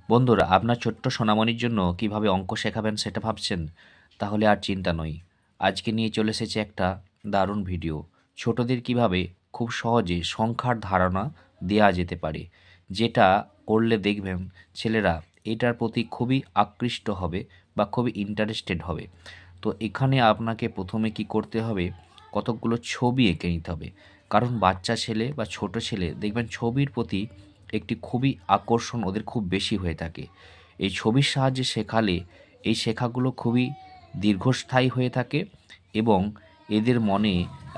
বন্ধুরা, আপনার ছোট্ট সোনামণির জন্য কিভাবে অঙ্ক শেখাবেন সেটা ভাবছেন? তাহলে আর চিন্তা নয়। আজকে নিয়ে চলে এসেছে একটা দারুণ ভিডিও। ছোটদের কিভাবে খুব সহজে সংখ্যার ধারণা দেয়া যেতে পারে। যেটা করলে দেখবেন ছেলেরা এটার প্রতি খুবই আকৃষ্ট হবে বা খুবই ইন্টারেস্টেড হবে। তো এখানে আপনাকে প্রথমে কি করতে হবে, কতকগুলো ছবি এঁকে নিতে হবে। কারণ বাচ্চা ছেলে বা ছোট ছেলে দেখবেন ছবির প্রতি একটি খুবই আকর্ষণ ওদের খুব বেশি হয়ে থাকে। এই ছবির সাহায্যে শেখালে এই শেখাগুলো খুবই দীর্ঘস্থায়ী হয়ে থাকে এবং এদের মনে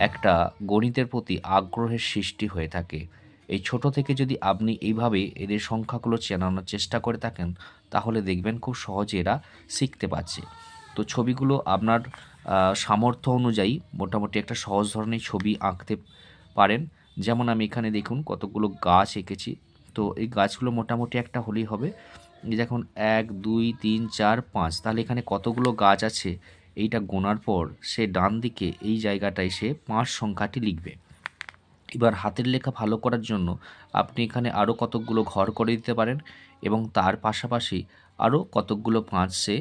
একটা গণিতের প্রতি আগ্রহের সৃষ্টি হয়ে থাকে। এই ছোট থেকে যদি আপনি এইভাবে এদের সংখ্যাগুলো চেনানোর চেষ্টা করে থাকেন, তাহলে দেখবেন খুব সহজে এরা শিখতে পারছে। তো ছবিগুলো আপনার সামর্থ্য অনুযায়ী মোটামুটি একটা সহজ ধরনের ছবি আঁকতে পারেন। যেমন আমি এখানে দেখুন কতগুলো গাছ এঁকেছি। তো এই গাছগুলো মোটামুটি একটা হলেই হবে। এই দেখুন ১, ২, ৩, ৪, ৫, তাহলে এখানে কতগুলো গাছ আছে এইটা গোনার পর সে ডান দিকে এই জায়গাটায় সে ৫ সংখ্যাটি লিখবে। এবার হাতের লেখা ভালো করার জন্য আপনি এখানে আরও কতকগুলো ঘর করে দিতে পারেন এবং তার পাশাপাশি আরও কতকগুলো ৫ সে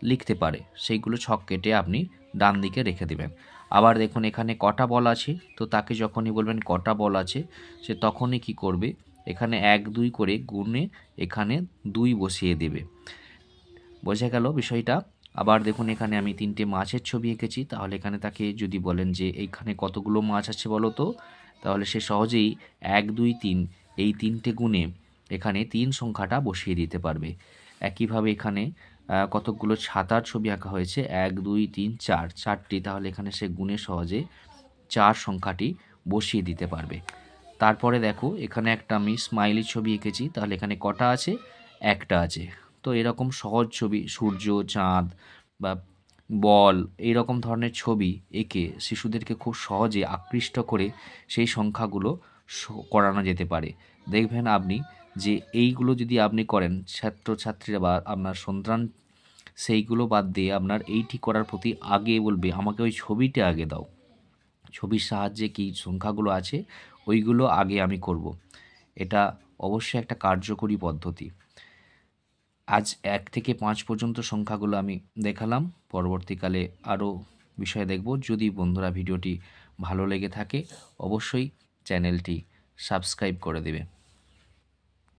লিখতে পারে, সেইগুলো ছক কেটে আপনি ডান দিকে রেখে দেবেন। আবার দেখুন এখানে কটা বল আছে, তো তাকে যখনই বলবেন কটা বল আছে সে তখনই কি করবে, এখানে ১, ২ করে গুণে এখানে ২ বসিয়ে দেবে। বোঝা গেল বিষয়টা? আবার দেখুন এখানে আমি ৩টে মাছের ছবি এঁকেছি। তাহলে এখানে তাকে যদি বলেন যে এইখানে কতগুলো মাছ আছে বলো তো, তাহলে সে সহজেই ১, ২, ৩ এই ৩টে গুণে এখানে ৩ সংখ্যাটা বসিয়ে দিতে পারবে। একইভাবে এখানে কতকগুলো ছাতার ছবি আঁকা হয়েছে, ১, ২, ৩, ৪, ৪টি, তাহলে এখানে সে গুণে সহজে ৪ সংখ্যাটি বসিয়ে দিতে পারবে। তারপরে দেখো এখানে একটা আমি স্মাইলি ছবি এঁকেছি, তাহলে এখানে কটা আছে? একটা আছে। তো এরকম সহজ ছবি সূর্য, চাঁদ বা বল এইরকম ধরনের ছবি এঁকে শিশুদেরকে খুব সহজে আকৃষ্ট করে সেই সংখ্যাগুলো করানো যেতে পারে। দেখবেন আপনি যে এইগুলো যদি আপনি করেন, ছাত্রছাত্রীরা বা আপনার সন্তান সেইগুলো বাদ দিয়ে আপনার এইটি করার প্রতি আগে বলবে আমাকে ওই ছবিটা আগে দাও, ছবির সাহায্যে কী সংখ্যাগুলো আছে ওইগুলো আগে আমি করব। এটা অবশ্যই একটা কার্যকরী পদ্ধতি। আজ ১ থেকে ৫ পর্যন্ত সংখ্যাগুলো আমি দেখালাম। পরবর্তীকালে আরও বিষয় দেখব। যদি বন্ধুরা ভিডিওটি ভালো লেগে থাকে অবশ্যই চ্যানেলটি সাবস্ক্রাইব করে দেবে।